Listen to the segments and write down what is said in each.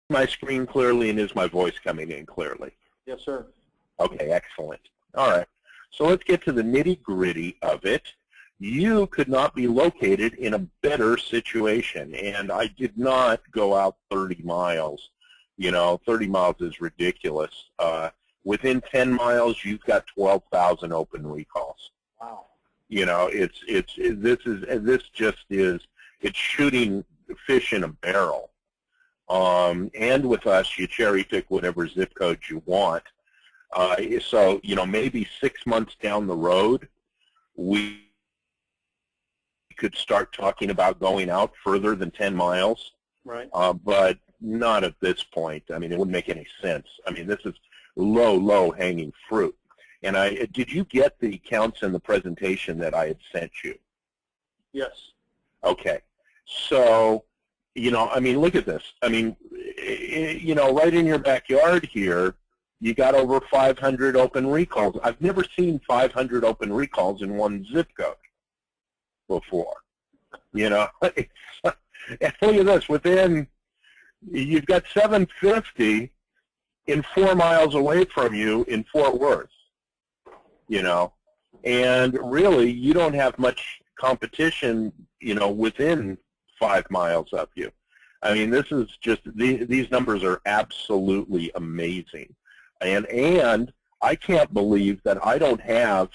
my screen clearly, and is my voice coming in clearly? Yes, sir. Okay, excellent. All right. So let's get to the nitty-gritty of it. You could not be located in a better situation, and I did not go out 30 miles. You know, 30 miles is ridiculous. Within 10 miles, you've got 12,000 open recalls. Wow. You know, it's shooting fish in a barrel. And with us, you cherry pick whatever zip code you want. So, you know, maybe 6 months down the road, we could start talking about going out further than 10 miles. Right. But not at this point. I mean, it wouldn't make any sense. I mean, this is low hanging fruit. And did you get the counts in the presentation that I had sent you? Yes. Okay. So, you know, I mean, look at this. I mean, you know, right in your backyard here, you got over 500 open recalls. I've never seen 500 open recalls in one zip code before. You know, and look at this. You've got 750 in 4 miles away from you in Fort Worth. You know, and really, you don't have much competition, you know, within 5 miles of you. I mean, this is just, these numbers are absolutely amazing. And I can't believe that I don't have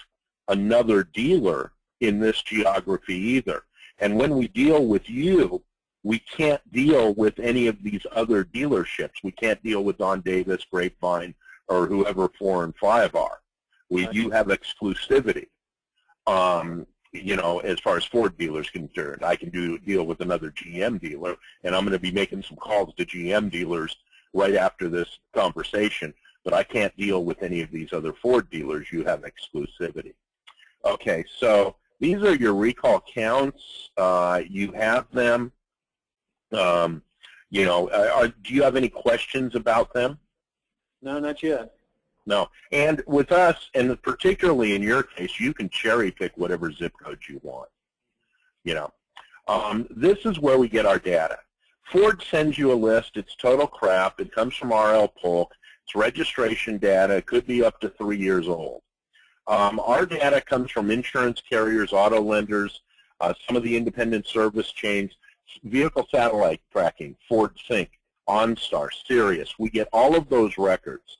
another dealer in this geography either. And when we deal with you, we can't deal with any of these other dealerships. We can't deal with Don Davis, Grapevine, or whoever 4 and 5 are. You have exclusivity. You know, as far as Ford dealers concerned, I can deal with another GM dealer, and I'm going to be making some calls to GM dealers right after this conversation, but I can't deal with any of these other Ford dealers. You have exclusivity. Okay, so these are your recall counts. You have them. You know, do you have any questions about them? No, not yet. No. And with us, and particularly in your case, you can cherry pick whatever zip code you want. You know, this is where we get our data. Ford sends you a list. It's total crap. It comes from RL Polk. It's registration data. It could be up to 3 years old. Our data comes from insurance carriers, auto lenders, some of the independent service chains, vehicle satellite tracking, Ford Sync, OnStar, Sirius. We get all of those records.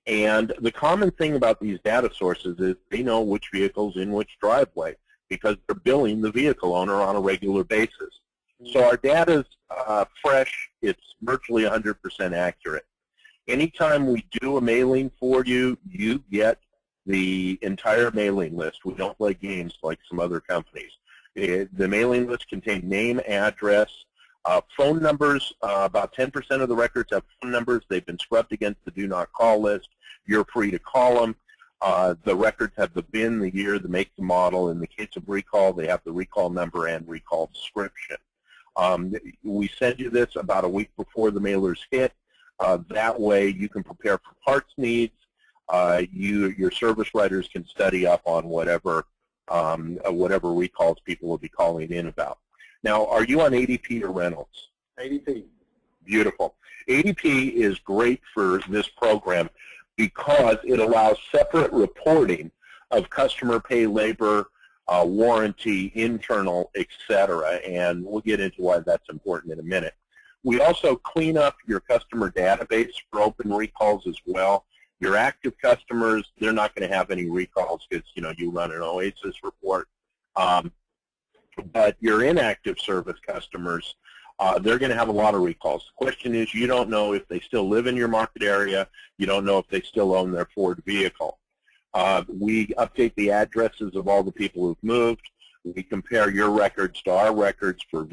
And the common thing about these data sources is they know which vehicle's in which driveway because they're billing the vehicle owner on a regular basis. So our data's fresh. It's virtually 100% accurate. Anytime we do a mailing for you, you get the entire mailing list. We don't play games like some other companies. The mailing list contains name, address, phone numbers. About 10% of the records have phone numbers. They've been scrubbed against the do not call list. You're free to call them. The records have the VIN, the year, the make, the model. In the case of recall, they have the recall number and recall description. We send you this about a week before the mailers hit. That way you can prepare for parts needs. Your service writers can study up on whatever recalls people will be calling in about. Now, are you on ADP or Reynolds? ADP. Beautiful. ADP is great for this program because it allows separate reporting of customer pay, labor, warranty, internal, etc. And we'll get into why that's important in a minute. We also clean up your customer database for open recalls as well. Your active customers, they're not going to have any recalls because, you know, you run an OASIS report. But your inactive service customers, they're going to have a lot of recalls. The question is, you don't know if they still live in your market area. You don't know if they still own their Ford vehicle. We update the addresses of all the people who've moved. We compare your records to our records for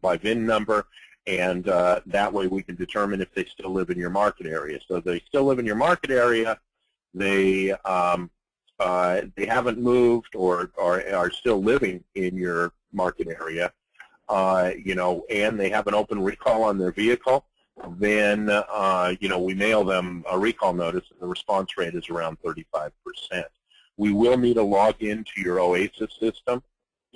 by VIN number, and that way we can determine if they still live in your market area. So if they still live in your market area, they haven't moved or are still living in your market area, you know, and they have an open recall on their vehicle, then, you know, we mail them a recall notice, and the response rate is around 35%. We will need a login to your OASIS system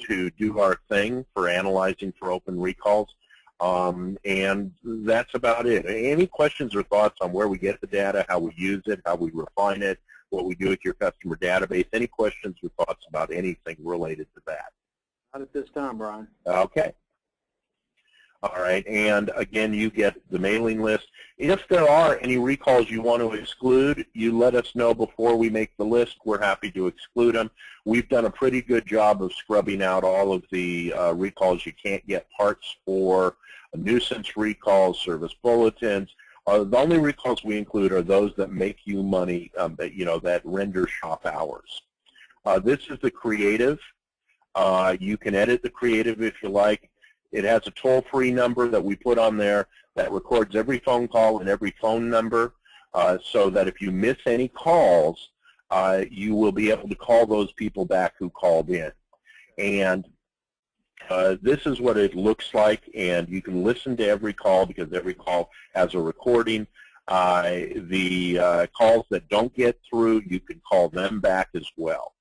to do our thing for analyzing for open recalls. And that's about it. Any questions or thoughts on where we get the data, how we use it, how we refine it, what we do with your customer database? Any questions or thoughts about anything related to that? Not at this time, Brian. Okay. All right, and again, you get the mailing list. If there are any recalls you want to exclude, you let us know before we make the list. We're happy to exclude them. We've done a pretty good job of scrubbing out all of the recalls you can't get parts for, nuisance recalls, service bulletins. The only recalls we include are those that make you money, that render shop hours. This is the creative. You can edit the creative if you like. It has a toll-free number that we put on there that records every phone call and every phone number, so that if you miss any calls, you will be able to call those people back who called in. And this is what it looks like, and you can listen to every call because every call has a recording. The calls that don't get through, you can call them back as well.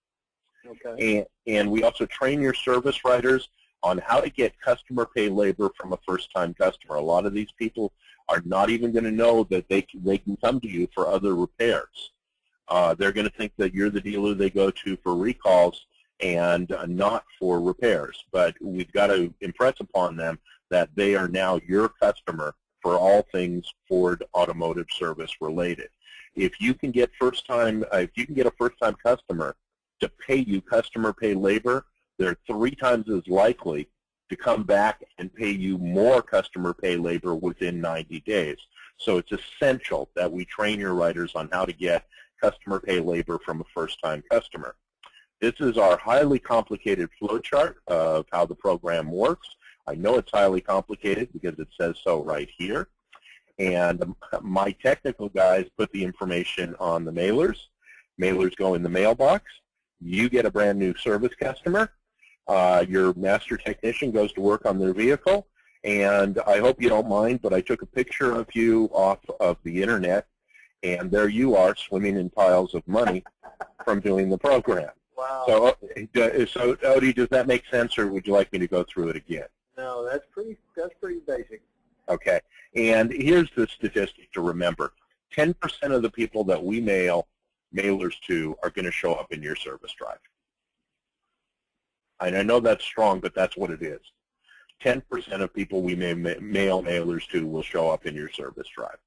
Okay. And we also train your service writers on how to get customer pay labor from a first-time customer. A lot of these people are not even going to know that they can come to you for other repairs. They're going to think that you're the dealer they go to for recalls and not for repairs. But we've got to impress upon them that they are now your customer for all things Ford Automotive service related. If you can get a first-time customer to pay you customer pay labor, they're 3 times as likely to come back and pay you more customer pay labor within 90 days. So it's essential that we train your writers on how to get customer pay labor from a first-time customer. This is our highly complicated flowchart of how the program works. I know it's highly complicated because it says so right here. And my technical guys put the information on the mailers. Mailers go in the mailbox. You get a brand new service customer. Your master technician goes to work on their vehicle, and I hope you don't mind, but I took a picture of you off of the internet, and there you are swimming in piles of money from doing the program. Wow. So Odie, does that make sense, or would you like me to go through it again? No, that's pretty basic. Okay, and here's the statistic to remember. 10% of the people that we mail mailers to are going to show up in your service drive. And I know that's strong, but that's what it is. 10% of people we may mail mailers to will show up in your service drive.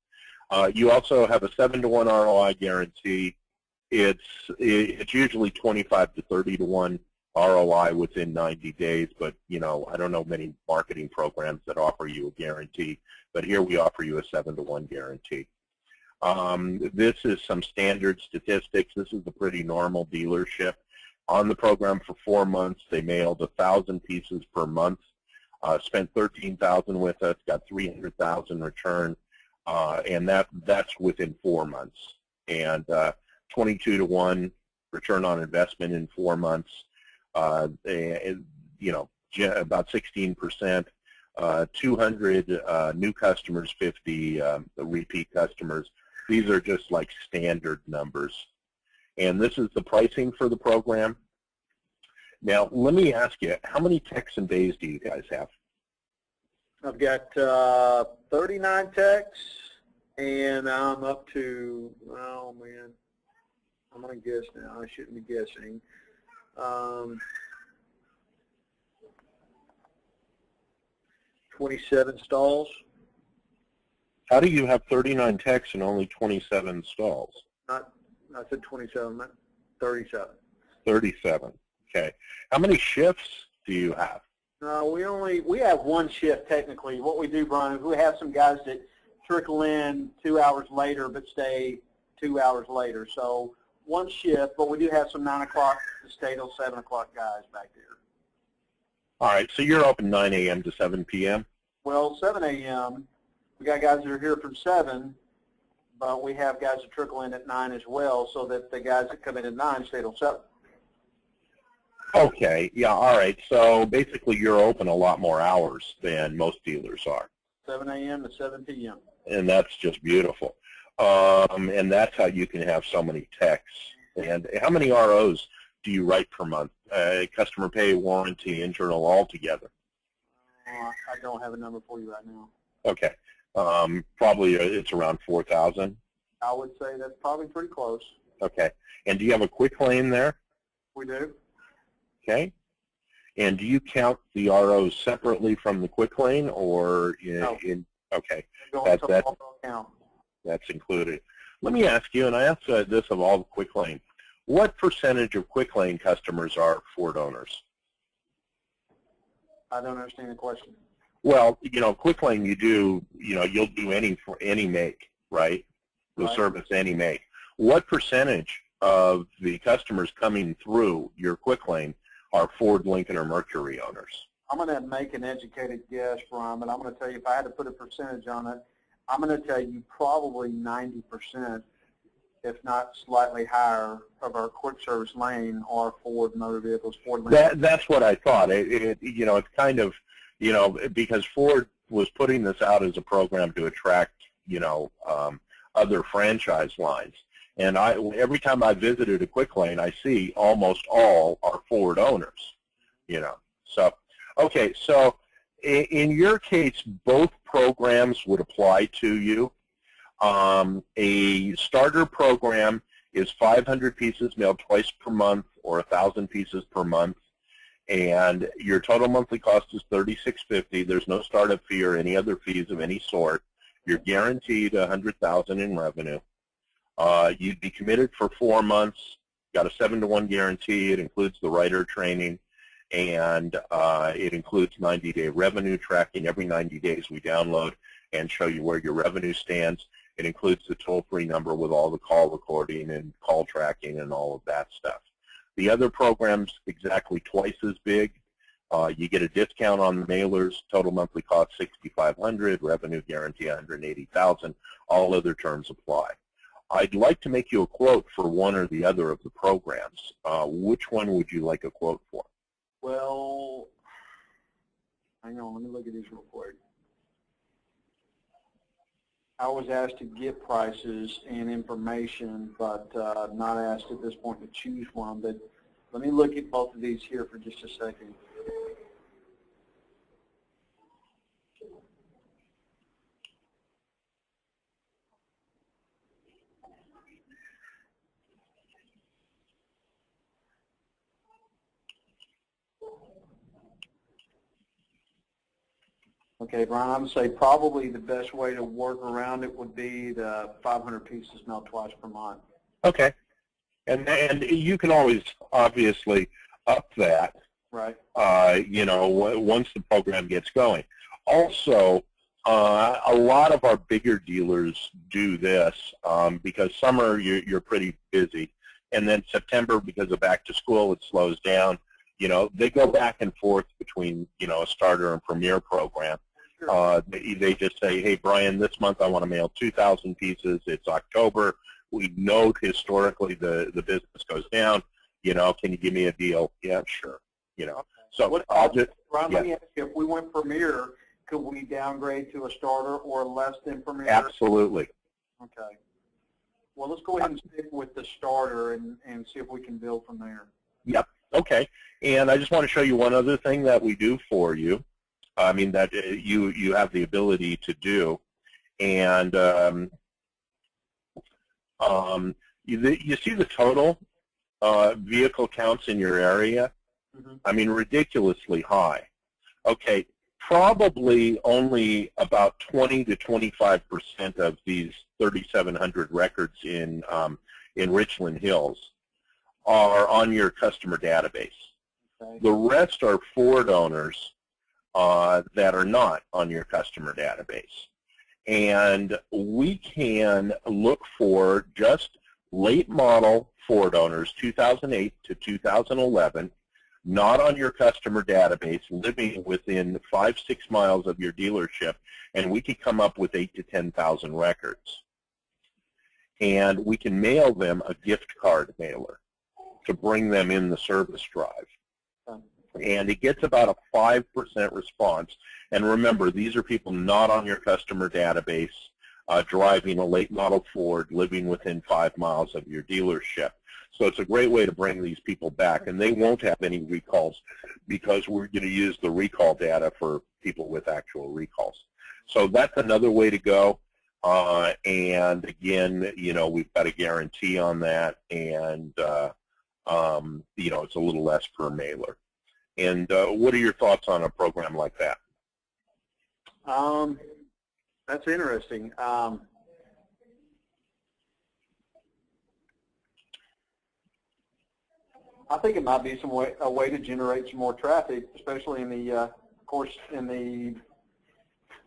You also have a 7-to-1 ROI guarantee. It's usually 25 to 30 to 1 ROI within 90 days, but I don't know many marketing programs that offer you a guarantee, but here we offer you a 7-to-1 guarantee. This is some standard statistics. This is a pretty normal dealership. On the program for 4 months, they mailed 1,000 pieces per month, spent $13,000 with us, got $300,000 returned, and that's within 4 months. And 22 to 1 return on investment in 4 months. About 16%. 200 new customers, 50 repeat customers. These are just like standard numbers. And this is the pricing for the program. Now, let me ask you, how many techs and bays do you guys have? I've got 39 techs, and I'm up to, oh man, I'm going to guess now. I shouldn't be guessing. 27 stalls. How do you have 39 techs and only 27 stalls? I said 27, 37. 37, okay. How many shifts do you have? We have one shift technically. What we do, Brian, is we have some guys that trickle in 2 hours later but stay 2 hours later. So one shift, but we do have some 9 o'clock to stay till 7 o'clock guys back there. All right, so you're open 9 a.m. to 7 p.m.? Well, 7 a.m., we got guys that are here from 7, but we have guys that trickle in at 9 as well, so that the guys that come in at 9 stay till 7. Okay, yeah, all right. So basically you're open a lot more hours than most dealers are. 7 a.m. to 7 p.m. And that's just beautiful. And that's how you can have so many techs. And how many ROs do you write per month? Customer pay, warranty, internal, all together? I don't have a number for you right now. Okay. Probably it's around 4,000. I would say that's probably pretty close. Okay. And do you have a quick lane there? We do. Okay. And do you count the ROs separately from the quick lane, or No. Okay, that's included. Let me ask you, and I asked this of all the quick lane, what percentage of quick lane customers are Ford owners? I don't understand the question. Well, quick lane, you'll do any make, right? You'll Right. service any make. What percentage of the customers coming through your quick lane are Ford, Lincoln, or Mercury owners? I'm going to make an educated guess, Brian, but I'm going to tell you, if I had to put a percentage on it, I'm going to tell you probably 90%, if not slightly higher, of our quick service lane are Ford motor vehicles. Ford Lincoln. That's what I thought. It's kind of, because Ford was putting this out as a program to attract, other franchise lines. And every time I visited a quick lane, I see almost all are Ford owners, So, okay, so in your case, both programs would apply to you. A starter program is 500 pieces mailed twice per month or 1,000 pieces per month, and your total monthly cost is $36.50. There's no startup fee or any other fees of any sort. You're guaranteed $100,000 in revenue. You'd be committed for 4 months. Got a 7-to-1 guarantee. It includes the writer training, and it includes 90-day revenue tracking. Every 90 days we download and show you where your revenue stands. It includes the toll-free number with all the call recording and call tracking and all of that stuff. The other program's exactly twice as big. You get a discount on the mailers. Total monthly cost $6,500. Revenue guarantee $180,000. All other terms apply. I'd like to make you a quote for one or the other of the programs. Which one would you like a quote for? Well, hang on. Let me look at these real quick. I was asked to get prices and information, but not asked at this point to choose one. But let me look at both of these here for just a second. Okay, Brian, I'm going to say probably the best way to work around it would be the 500 pieces mailed twice per month. Okay. And you can always obviously up that, right? Once the program gets going. Also, a lot of our bigger dealers do this because summer you're pretty busy, and then September, because of back to school, it slows down. They go back and forth between a starter and premier program. Sure. They just say, hey, Brian, this month I want to mail 2,000 pieces. It's October. We know historically the business goes down. Can you give me a deal? Yeah, sure. So I'll just. Ron, let me ask you, if we went premier, could we downgrade to a starter or less than premier? Absolutely. Okay. Well, let's go ahead and stick with the starter and see if we can build from there. Yep. Okay. And I just want to show you one other thing that we do for you. That you have the ability to do. And you see the total vehicle counts in your area? Mm-hmm. Ridiculously high. Okay, probably only about 20 to 25% of these 3,700 records in Richland Hills are on your customer database. Okay. The rest are Ford owners that are not on your customer database. And we can look for just late model Ford owners, 2008 to 2011, not on your customer database, living within 5-6 miles of your dealership, and we can come up with 8,000 to 10,000 records. And we can mail them a gift card mailer to bring them in the service drive. And it gets about a 5% response. And remember, these are people not on your customer database, driving a late model Ford, living within 5 miles of your dealership. So it's a great way to bring these people back. And they won't have any recalls because we're going to use the recall data for people with actual recalls. So that's another way to go. And again, we've got a guarantee on that, and it's a little less per mailer. And what are your thoughts on a program like that? That's interesting. I think it might be a way to generate some more traffic, especially in the, of course, in the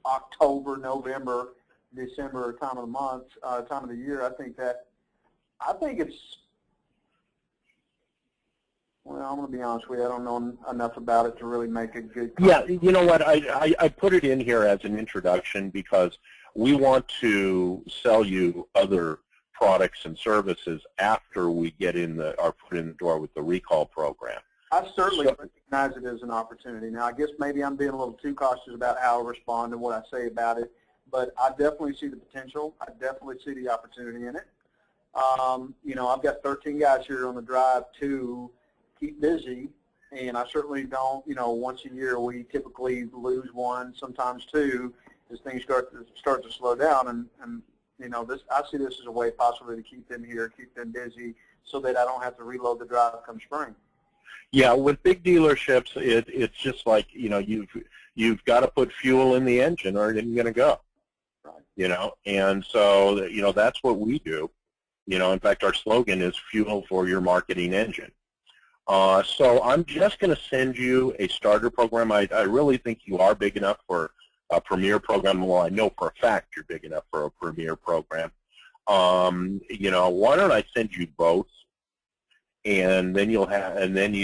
October, November, December time of the month, time of the year. I think it's. Well, I'm going to be honest with you. I don't know enough about it to really make a good comment. Yeah, you know what? I put it in here as an introduction because we want to sell you other products and services after we get our foot in the door with the recall program. I certainly recognize it as an opportunity. Now, I guess maybe I'm being a little too cautious about how I respond and what I say about it, but I definitely see the potential. I definitely see the opportunity in it. I've got 13 guys here on the drive to keep busy, and I certainly don't, once a year we typically lose one, sometimes two, as things start to slow down, and I see this as a way possibly to keep them here, keep them busy, so that I don't have to reload the drive come spring. Yeah, with big dealerships, it's just like, you've got to put fuel in the engine or it isn't going to go. Right. And so, that's what we do. In fact, our slogan is fuel for your marketing engine. So I'm just going to send you a starter program. I really think you are big enough for a premier program. Well, I know for a fact you're big enough for a premier program. Why don't I send you both, and then you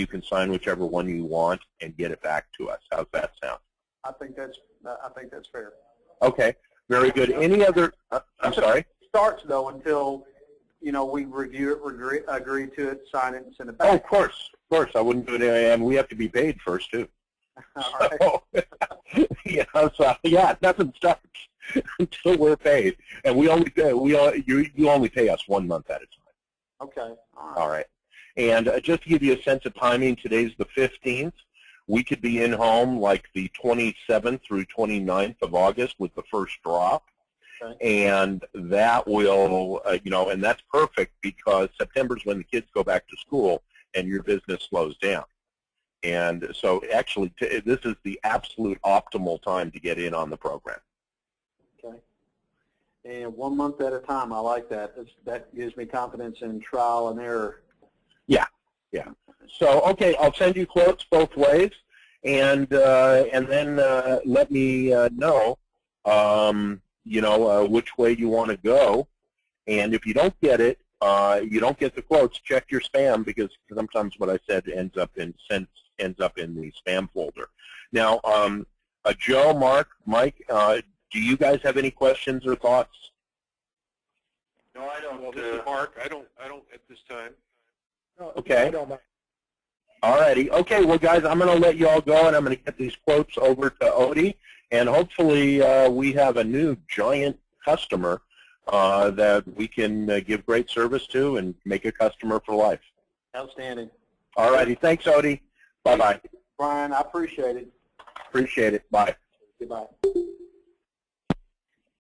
can sign whichever one you want and get it back to us. How's that sound? I think that's fair. Okay, very good. Any other? I'm sorry. It starts though until we review it, agree to it, sign it, and send it back. Oh, of course. I wouldn't do it, and we have to be paid first too. All right. So yeah, nothing starts until we're paid, and you only pay us 1 month at a time. Okay. All right. And just to give you a sense of timing, today's the 15th. We could be in home like the 27th through 29th of August with the first drop. Okay. And that will, and that's perfect because September is when the kids go back to school and your business slows down. And so actually, this is the absolute optimal time to get in on the program. Okay. And 1 month at a time, I like that. That gives me confidence in trial and error. Yeah. So, okay, I'll send you quotes both ways, and then let me know, which way you want to go. And if you don't get it, you don't get the quotes, check your spam, because sometimes what I said ends up in the spam folder. Now, Joe, Mark, Mike, do you guys have any questions or thoughts? No, I don't. Well, this is Mark. I don't at this time. Okay. All righty. Okay, well, guys, I'm going to let you all go, and I'm going to get these quotes over to Odie, and hopefully we have a new giant customer that we can give great service to and make a customer for life. Outstanding. All righty. Thanks, Odie. Bye-bye. Brian, I appreciate it. Appreciate it. Bye. Goodbye.